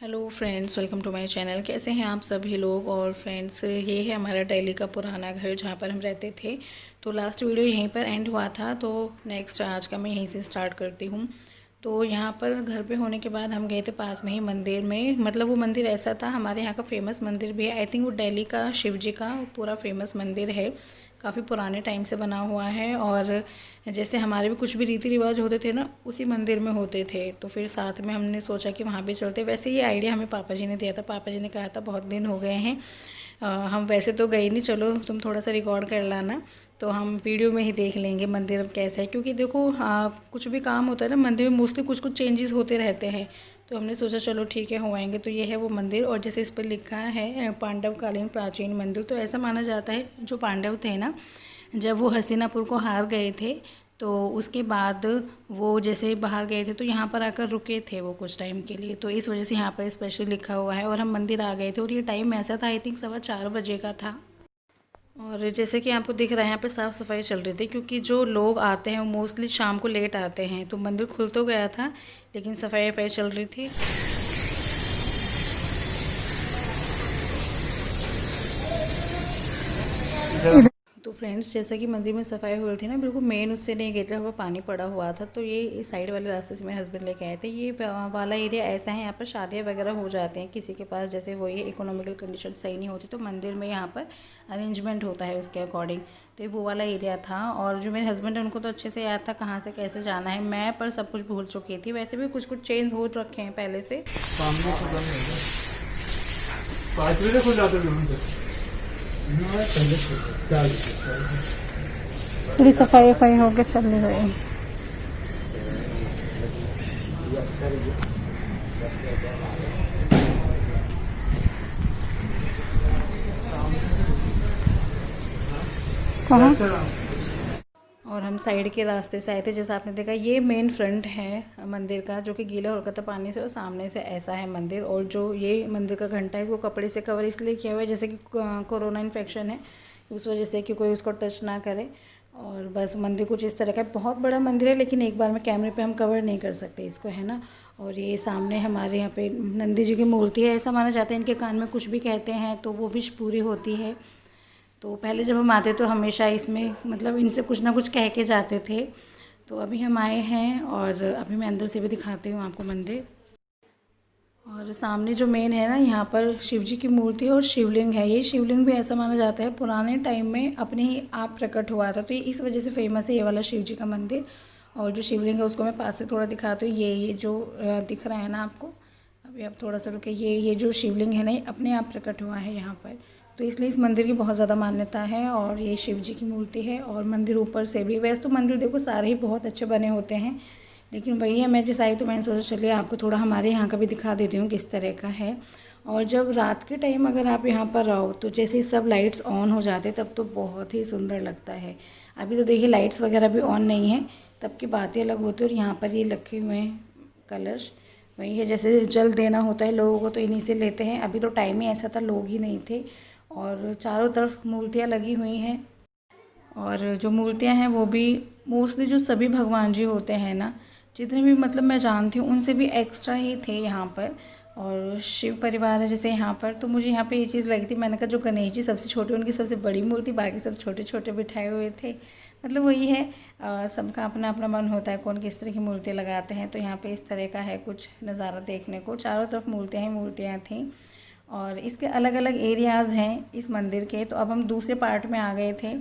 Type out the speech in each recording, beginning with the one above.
Hello friends, welcome to my channel. कैसे हैं आप सभी लोग। और फ्रेंड्स, ये है हमारा दिल्ली का पुराना घर जहाँ पर हम रहते थे। तो लास्ट वीडियो यहीं पर एंड हुआ था, तो नेक्स्ट आज का मैं यहीं से स्टार्ट करती हूँ। तो यहाँ पर घर पे होने के बाद हम गए थे पास में ही मंदिर में। मतलब वो मंदिर ऐसा था, हमारे यहाँ का फेमस मंदिर भी है। आई थिंक वो दिल्ली का शिव जी का पूरा फेमस मंदिर है। काफ़ी पुराने टाइम से बना हुआ है। और जैसे हमारे भी कुछ भी रीति रिवाज होते थे ना, उसी मंदिर में होते थे। तो फिर साथ में हमने सोचा कि वहाँ भी चलते। वैसे ये आइडिया हमें पापा जी ने दिया था। पापा जी ने कहा था बहुत दिन हो गए हैं, हम वैसे तो गए नहीं, चलो तुम थोड़ा सा रिकॉर्ड कर लाना, तो हम वीडियो में ही देख लेंगे मंदिर अब कैसा है। क्योंकि देखो, कुछ भी काम होता है ना मंदिर में, मोस्टली कुछ कुछ चेंजेस होते रहते हैं। तो हमने सोचा चलो ठीक है, हो आएंगे। तो ये है वो मंदिर। और जैसे इस पर लिखा है पांडवकालीन प्राचीन मंदिर, तो ऐसा माना जाता है जो पांडव थे ना, जब वो हस्तिनापुर को हार गए थे, तो उसके बाद वो जैसे बाहर गए थे तो यहाँ पर आकर रुके थे वो कुछ टाइम के लिए। तो इस वजह से यहाँ पर स्पेशली लिखा हुआ है। और हम मंदिर आ गए थे और ये टाइम ऐसा था, आई थिंक 4:15 का था। और जैसे कि आपको दिख रहा है यहाँ पे साफ़ सफाई चल रही थी, क्योंकि जो लोग आते हैं वो मोस्टली शाम को लेट आते हैं। तो मंदिर खुल तो गया था, लेकिन सफाई वफाई चल रही थी। तो फ्रेंड्स, जैसा कि मंदिर में सफाई हो रही थी ना, बिल्कुल मेन उससे नहीं गए थे, वहाँ पानी पड़ा हुआ था। तो ये इस साइड वाले रास्ते से मेरे हस्बैंड लेके आए थे। ये वाला एरिया ऐसा है, यहाँ पर शादियाँ वगैरह हो जाते हैं किसी के पास, जैसे वो ये इकोनॉमिकल कंडीशन सही नहीं होती, तो मंदिर में यहाँ पर अरेंजमेंट होता है उसके अकॉर्डिंग। तो ये वो वाला एरिया था। और जो मेरे हस्बैंड है उनको तो अच्छे से याद था कहाँ से कैसे जाना है। मैं पर सब कुछ भूल चुकी थी। वैसे भी कुछ कुछ चेंज हो रखे हैं पहले से। 5 बजे खुल जाते पूरी सफाई वफाई होकर चलनी हुई। कहाँ? और हम साइड के रास्ते से आए थे। जैसा आपने देखा, ये मेन फ्रंट है मंदिर का, जो कि गीला हो रखा था पानी से, और सामने से ऐसा है मंदिर। और जो ये मंदिर का घंटा है, इसको कपड़े से कवर इसलिए किया हुआ है, जैसे कि कोरोना इन्फेक्शन है, उस वजह से कि कोई उसको टच ना करे। और बस मंदिर कुछ इस तरह का है। बहुत बड़ा मंदिर है, लेकिन एक बार में कैमरे पे हम कवर नहीं कर सकते इसको, है ना। और ये सामने हमारे यहाँ पे नंदी जी की मूर्ति है। ऐसा माना जाता है इनके कान में कुछ भी कहते हैं तो वो विश पूरी होती है। तो पहले जब हम आते तो हमेशा इसमें मतलब इनसे कुछ ना कुछ कह के जाते थे। तो अभी हम आए हैं, और अभी मैं अंदर से भी दिखाती हूँ आपको मंदिर। और सामने जो मेन है ना, यहाँ पर शिव जी की मूर्ति और शिवलिंग है। ये शिवलिंग भी ऐसा माना जाता है पुराने टाइम में अपने ही आप प्रकट हुआ था, तो ये इस वजह से फेमस है ये वाला शिव जी का मंदिर। और जो शिवलिंग है उसको मैं पास से थोड़ा दिखाती हूँ। ये जो दिख रहा है ना आपको, अभी आप थोड़ा सा रुके। ये जो शिवलिंग है ना, ये अपने आप प्रकट हुआ है यहाँ पर। तो इसलिए इस मंदिर की बहुत ज़्यादा मान्यता है। और ये शिव जी की मूर्ति है। और मंदिर ऊपर से भी, वैसे तो मंदिर देखो सारे ही बहुत अच्छे बने होते हैं, लेकिन वही है, मैं जिस आई तो मैंने सोचा चलिए आपको थोड़ा हमारे यहाँ का भी दिखा देती हूँ किस तरह का है। और जब रात के टाइम अगर आप यहाँ पर रहो तो जैसे ही सब लाइट्स ऑन हो जाते तब तो बहुत ही सुंदर लगता है। अभी तो देखिए लाइट्स वगैरह भी ऑन नहीं है, तब की बातें अलग होती है। और यहाँ पर ये रखे हुए हैं कलश, वही है जैसे जल देना होता है लोगों को तो इन्हीं से लेते हैं। अभी तो टाइम ही ऐसा था, लोग ही नहीं थे। और चारों तरफ मूर्तियाँ लगी हुई हैं। और जो मूर्तियाँ हैं वो भी मोस्टली जो सभी भगवान जी होते हैं ना, जितने भी मतलब मैं जानती हूँ, उनसे भी एक्स्ट्रा ही थे यहाँ पर। और शिव परिवार है जैसे यहाँ पर, तो मुझे यहाँ पे ये चीज़ लगी थी। मैंने कहा जो गणेश जी सबसे छोटे, उनकी सबसे बड़ी मूर्ति, बाकी सब छोटे छोटे बिठाए हुए थे। मतलब वही है, सबका अपना अपना मन होता है कौन किस तरह की मूर्तियाँ लगाते हैं। तो यहाँ पे इस तरह का है कुछ नज़ारा देखने को। चारों तरफ मूर्तियाँ ही मूर्तियाँ थीं। और इसके अलग अलग एरियाज़ हैं इस मंदिर के। तो अब हम दूसरे पार्ट में आ गए थे।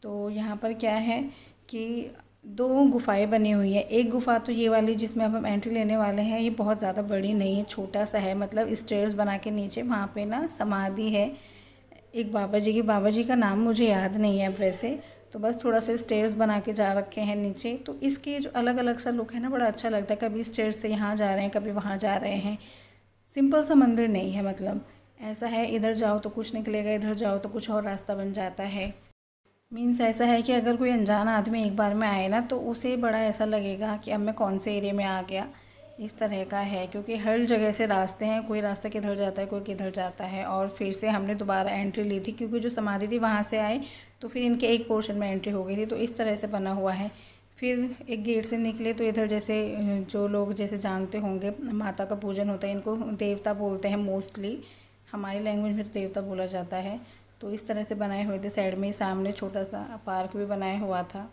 तो यहाँ पर क्या है कि दो गुफाएं बनी हुई है। एक गुफा तो ये वाली जिसमें अब हम एंट्री लेने वाले हैं, ये बहुत ज़्यादा बड़ी नहीं है, छोटा सा है। मतलब स्टेयर्स बना के नीचे वहाँ पे ना समाधि है एक बाबा जी की। बाबा जी का नाम मुझे याद नहीं है अब वैसे, तो बस थोड़ा सा स्टेयर्स बना के जा रखे हैं नीचे। तो इसके जो अलग अलग सा लुक है ना, बड़ा अच्छा लगता है। कभी स्टेयर्स से यहाँ जा रहे हैं, कभी वहाँ जा रहे हैं। सिंपल सा मंदिर नहीं है, मतलब ऐसा है इधर जाओ तो कुछ निकलेगा, इधर जाओ तो कुछ और रास्ता बन जाता है। मीन्स ऐसा है कि अगर कोई अनजान आदमी एक बार में आए ना, तो उसे बड़ा ऐसा लगेगा कि अब मैं कौन से एरिया में आ गया, इस तरह का है। क्योंकि हर जगह से रास्ते हैं, कोई रास्ता किधर जाता है, कोई किधर जाता है। और फिर से हमने दोबारा एंट्री ली थी, क्योंकि जो समाधि थी वहाँ से आए तो फिर इनके एक पोर्शन में एंट्री हो गई थी। तो इस तरह से बना हुआ है। फिर एक गेट से निकले तो इधर जैसे जो लोग जैसे जानते होंगे माता का पूजन होता है, इनको देवता बोलते हैं मोस्टली, हमारी लैंग्वेज में तो देवता बोला जाता है। तो इस तरह से बनाए हुए थे। साइड में ही सामने छोटा सा पार्क भी बनाया हुआ था,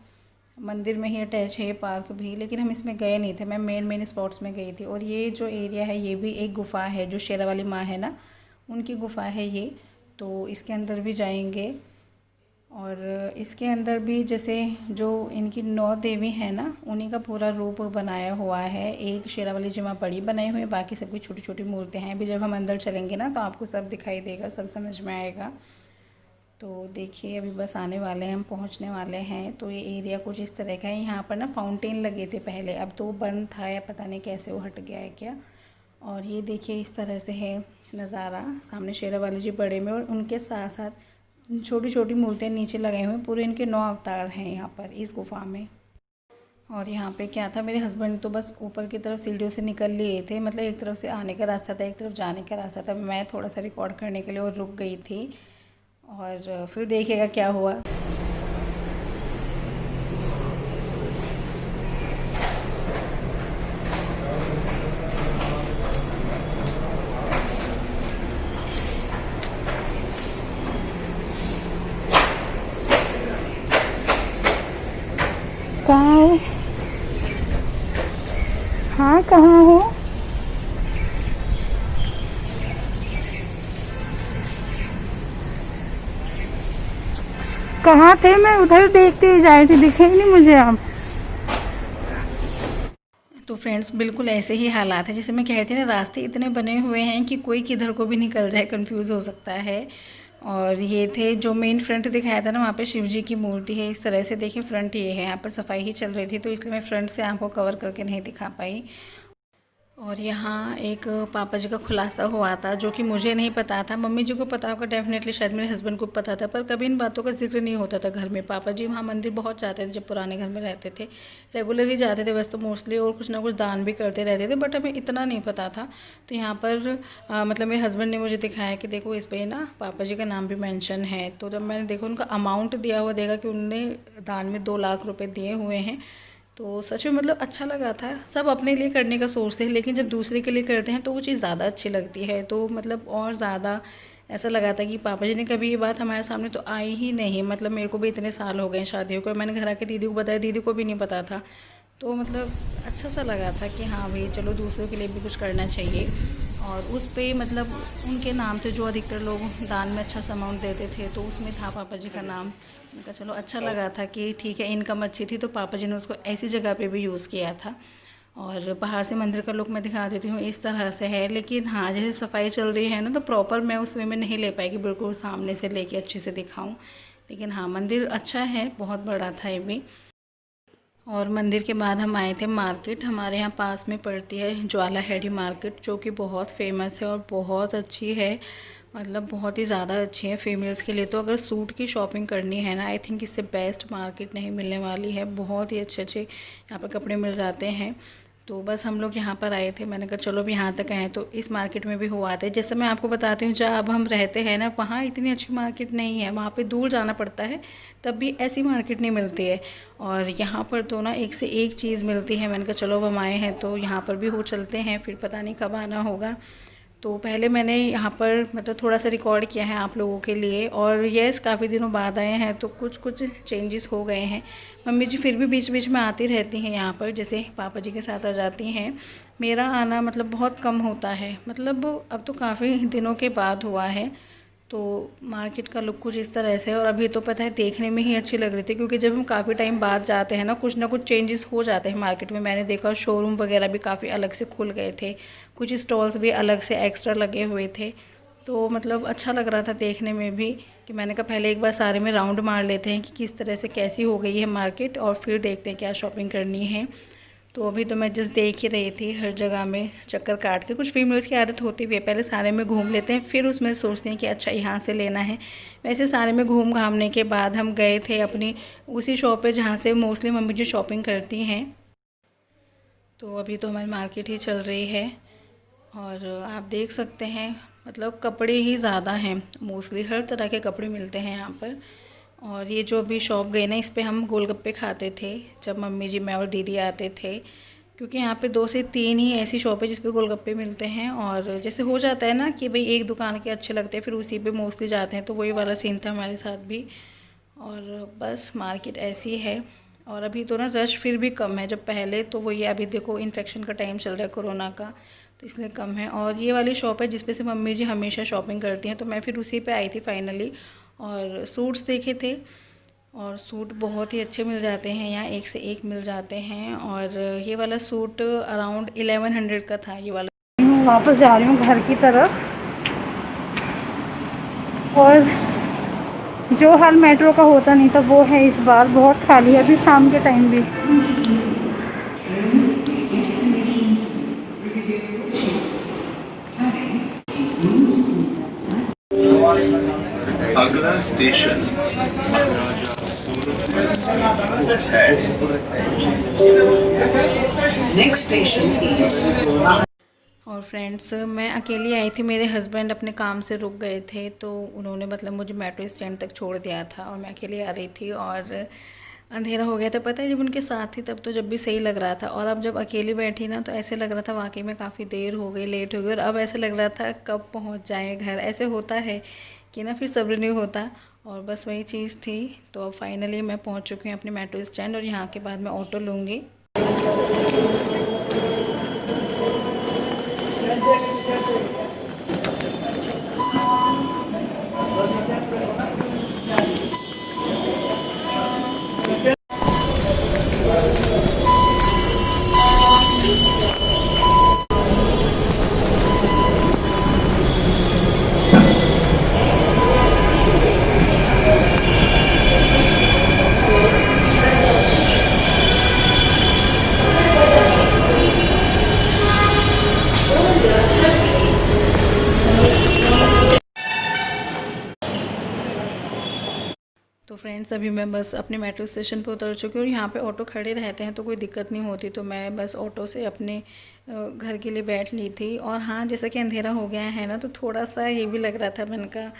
मंदिर में ही अटैच है ये पार्क भी, लेकिन हम इसमें गए नहीं थे। मैं मेन स्पॉट्स में गई थी। और ये जो एरिया है ये भी एक गुफ़ा है, जो शेरावाली माँ है ना, उनकी गुफ़ा है ये। तो इसके अंदर भी जाएंगे। और इसके अंदर भी जैसे जो इनकी 9 देवी है ना, उन्हीं का पूरा रूप बनाया हुआ है। एक शेरावाली जी माँ बड़ी बनाई हुई है, बाकी सबकी छोटी छोटी मूर्तियाँ हैं। अभी जब हम अंदर चलेंगे ना तो आपको सब दिखाई देगा, सब समझ में आएगा। तो देखिए अभी बस आने वाले हैं, हम पहुंचने वाले हैं। तो ये एरिया कुछ इस तरह का है। यहाँ पर ना फाउंटेन लगे थे पहले, अब तो बंद था या पता नहीं कैसे वो हट गया है क्या। और ये देखिए इस तरह से है नज़ारा। सामने शेरावाली जी बड़े में, और उनके साथ साथ छोटी छोटी मूर्तियाँ नीचे लगाई हुई हैं। पूरे इनके 9 अवतार हैं यहाँ पर इस गुफ़ा में। और यहाँ पे क्या था, मेरे हस्बैंड तो बस ऊपर की तरफ सीढ़ियों से निकल लिए थे, मतलब एक तरफ से आने का रास्ता था, एक तरफ जाने का रास्ता था। मैं थोड़ा सा रिकॉर्ड करने के लिए और रुक गई थी। और फिर देखिएगा क्या हुआ। कहाँ हो? हाँ कहाँ हो? कहाँ थे? मैं उधर देखते हुए जा रही थी, दिखे ही नहीं मुझे आप। तो फ्रेंड्स बिल्कुल ऐसे ही हालात है, जैसे मैं कह रही थी ना, रास्ते इतने बने हुए हैं कि कोई किधर को भी निकल जाए, कंफ्यूज हो सकता है। और ये थे जो मेन फ्रंट दिखाया था ना, वहाँ पे शिव जी की मूर्ति है इस तरह से। देखिए फ्रंट ये है, यहाँ पर सफाई ही चल रही थी तो इसलिए मैं फ्रंट से आपको कवर करके नहीं दिखा पाई। और यहाँ एक पापा जी का खुलासा हुआ था जो कि मुझे नहीं पता था। मम्मी जी को पता होगा डेफिनेटली, शायद मेरे हस्बैंड को पता था, पर कभी इन बातों का जिक्र नहीं होता था घर में। पापा जी वहाँ मंदिर बहुत जाते थे जब पुराने घर में रहते थे, रेगुलर ही जाते थे वैसे तो मोस्टली, और कुछ ना कुछ दान भी करते रहते थे, बट हमें इतना नहीं पता था। तो यहाँ पर मतलब मेरे हस्बैंड ने मुझे दिखाया कि देखो इस पर ना पापा जी का नाम भी मैंशन है। तो जब मैंने देखा उनका अमाउंट दिया हुआ, देखा कि उनने दान में 2 लाख रुपये दिए हुए हैं, तो सच में मतलब अच्छा लगा था। सब अपने लिए करने का सोचते हैं, लेकिन जब दूसरे के लिए करते हैं तो वो चीज़ ज़्यादा अच्छी लगती है। तो मतलब और ज़्यादा ऐसा लगा था कि पापा जी ने कभी ये बात हमारे सामने तो आई ही नहीं। मतलब मेरे को भी इतने साल हो गए शादी को, मैंने घर आके दीदी को बताया, दीदी को भी नहीं पता था। तो मतलब अच्छा सा लगा था कि हाँ भाई चलो दूसरों के लिए भी कुछ करना चाहिए। और उस पे मतलब उनके नाम थे जो अधिकतर लोग दान में अच्छा सा अमाउंट देते थे, तो उसमें था पापा जी का नाम। उनका चलो अच्छा लगा था कि ठीक है, इनकम अच्छी थी तो पापा जी ने उसको ऐसी जगह पे भी यूज़ किया था। और बाहर से मंदिर का लुक मैं दिखा देती हूँ, इस तरह से है। लेकिन हाँ, जैसे सफाई चल रही है ना, तो प्रॉपर मैं उस वे में नहीं ले पाएगी, बिल्कुल सामने से लेके अच्छे से दिखाऊँ। लेकिन हाँ, मंदिर अच्छा है, बहुत बड़ा था ये भी। और मंदिर के बाद हम आए थे मार्केट। हमारे यहाँ पास में पड़ती है ज्वाला हेडी मार्केट, जो कि बहुत फेमस है और बहुत अच्छी है। मतलब बहुत ही ज़्यादा अच्छी है फीमेल्स के लिए। तो अगर सूट की शॉपिंग करनी है ना, आई थिंक इससे बेस्ट मार्केट नहीं मिलने वाली है। बहुत ही अच्छे अच्छे यहाँ पर कपड़े मिल जाते हैं। तो बस हम लोग यहाँ पर आए थे, मैंने कहा चलो अब यहाँ तक आए तो इस मार्केट में भी हुआ था। जैसे मैं आपको बताती हूँ, जहाँ अब हम रहते हैं ना, वहाँ इतनी अच्छी मार्केट नहीं है, वहाँ पे दूर जाना पड़ता है, तब भी ऐसी मार्केट नहीं मिलती है। और यहाँ पर तो ना एक से एक चीज़ मिलती है। मैंने कहा चलो अब हम आए हैं तो यहाँ पर भी हो चलते हैं, फिर पता नहीं कब आना होगा। तो पहले मैंने यहाँ पर मतलब थोड़ा सा रिकॉर्ड किया है आप लोगों के लिए। और यस, काफ़ी दिनों बाद आए हैं तो कुछ कुछ चेंजेस हो गए हैं। मम्मी जी फिर भी बीच बीच में आती रहती हैं यहाँ पर, जैसे पापा जी के साथ आ जाती हैं। मेरा आना मतलब बहुत कम होता है, मतलब अब तो काफ़ी दिनों के बाद हुआ है। तो मार्केट का लुक कुछ इस तरह से है। और अभी तो पता है देखने में ही अच्छी लग रही थी, क्योंकि जब हम काफ़ी टाइम बाद जाते हैं ना कुछ चेंजेस हो जाते हैं मार्केट में। मैंने देखा शोरूम वगैरह भी काफ़ी अलग से खुल गए थे, कुछ स्टॉल्स भी अलग से एक्स्ट्रा लगे हुए थे। तो मतलब अच्छा लग रहा था देखने में भी, कि मैंने कहा पहले एक बार सारे में राउंड मार लेते हैं कि किस तरह से कैसी हो गई है मार्केट, और फिर देखते हैं क्या शॉपिंग करनी है। तो अभी तो मैं जस्ट देख ही रही थी, हर जगह में चक्कर काट के। कुछ फीमेल्स की आदत होती भी है, पहले सारे में घूम लेते हैं, फिर उसमें सोचते हैं कि अच्छा यहाँ से लेना है। वैसे सारे में घूम घामने के बाद हम गए थे अपनी उसी शॉप पे जहाँ से मोस्टली मम्मी जी शॉपिंग करती हैं। तो अभी तो हमारी मार्केट ही चल रही है। और आप देख सकते हैं मतलब कपड़े ही ज़्यादा हैं, मोस्टली हर तरह के कपड़े मिलते हैं यहाँ पर। और ये जो अभी शॉप गए ना, इस पे हम गोलगप्पे खाते थे जब मम्मी जी, मैं और दीदी आते थे, क्योंकि यहाँ पे 2 से 3 ही ऐसी शॉप है जिस पे गोलगप्पे मिलते हैं। और जैसे हो जाता है ना कि भाई एक दुकान के अच्छे लगते हैं फिर उसी पे मोस्टली जाते हैं, तो वही वाला सीन था हमारे साथ भी। और बस मार्केट ऐसी है। और अभी तो ना रश फिर भी कम है, जब पहले तो वही, अभी देखो इन्फेक्शन का टाइम चल रहा है कोरोना का, तो इसलिए कम है। और ये वाली शॉप है जिस पे से मम्मी जी हमेशा शॉपिंग करती हैं, तो मैं फिर उसी पे आई थी फाइनली। और सूट्स देखे थे, और सूट बहुत ही अच्छे मिल जाते हैं यहाँ, एक से एक मिल जाते हैं। और ये वाला सूट अराउंड 1100 का था ये वाला। वापस जा रही हूँ घर की तरफ, और जो हाल मेट्रो का होता नहीं था वो है इस बार, बहुत खाली है अभी शाम के टाइम भी। अगला स्टेशन महाराजा सूरजमल है। Next station. और फ्रेंड्स, मैं अकेली आई थी, मेरे हस्बैंड अपने काम से रुक गए थे, तो उन्होंने मतलब मुझे मेट्रो स्टैंड तक छोड़ दिया था, और मैं अकेली आ रही थी और अंधेरा हो गया था। पता है, जब उनके साथ थी तब तो जब भी सही लग रहा था, और अब जब अकेली बैठी ना तो ऐसे लग रहा था वाकई में काफ़ी देर हो गई, लेट हो गई, और अब ऐसे लग रहा था कब पहुंच जाए घर। ऐसे होता है कि ना फिर सब्र नहीं होता, और बस वही चीज़ थी। तो अब फाइनली मैं पहुंच चुकी हूँ अपने मेट्रो स्टैंड, और यहाँ के बाद मैं ऑटो लूँगी। तो फ्रेंड्स, अभी मैं बस अपने मेट्रो स्टेशन पे उतर चुकी हूँ, और यहाँ पे ऑटो खड़े रहते हैं तो कोई दिक्कत नहीं होती, तो मैं बस ऑटो से अपने घर के लिए बैठ ली थी। और हाँ, जैसा कि अंधेरा हो गया है ना, तो थोड़ा सा ये भी लग रहा था मन का,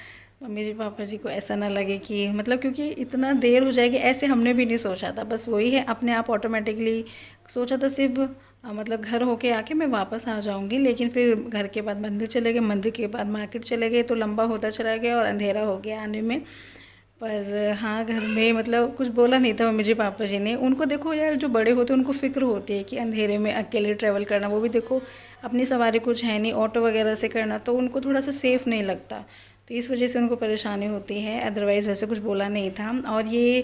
मम्मी जी पापा जी को ऐसा ना लगे कि मतलब, क्योंकि इतना देर हो जाएगी ऐसे हमने भी नहीं सोचा था। बस वही है, अपने आप ऑटोमेटिकली सोचा था सिर्फ मतलब घर होके आके मैं वापस आ जाऊंगी, लेकिन फिर घर के बाद मंदिर चले गए, मंदिर के बाद मार्केट चले गए, तो लंबा होता चला गया और अंधेरा हो गया आने में। पर हाँ, घर में मतलब कुछ बोला नहीं था मम्मी जी पापा जी ने। उनको देखो यार, जो बड़े होते हैं उनको फ़िक्र होती है कि अंधेरे में अकेले ट्रैवल करना, वो भी देखो अपनी सवारी कुछ है नहीं, ऑटो वगैरह से करना, तो उनको थोड़ा सा सेफ़ नहीं लगता, तो इस वजह से उनको परेशानी होती है। अदरवाइज़ वैसे कुछ बोला नहीं था। और ये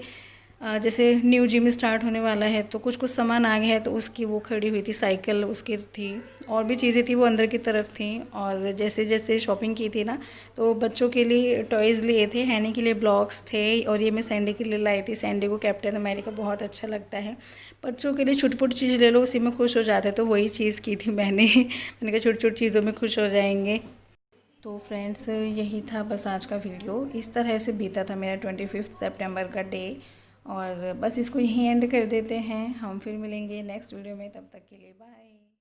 जैसे न्यू जिम स्टार्ट होने वाला है, तो कुछ कुछ सामान आ गया है, तो उसकी वो खड़ी हुई थी, साइकिल उसकी थी, और भी चीज़ें थी वो अंदर की तरफ थी। और जैसे जैसे शॉपिंग की थी ना, तो बच्चों के लिए टॉयज़ लिए थे, हैनी के लिए ब्लॉक्स थे, और ये मैं सैंडी के लिए लाई थी। सैंडी को कैप्टन अमेरिका बहुत अच्छा लगता है। बच्चों के लिए छोटी छोटी चीज़ ले लो, उसी में खुश हो जाते, तो वही चीज़ की थी मैंने। मैंने कहा छोटी छोटी चीज़ों में खुश हो जाएंगे। तो फ्रेंड्स, यही था बस आज का वीडियो। इस तरह से बीता था मेरा 25 सितंबर का डे, और बस इसको यहीं एंड कर देते हैं। हम फिर मिलेंगे नेक्स्ट वीडियो में, तब तक के लिए बाय।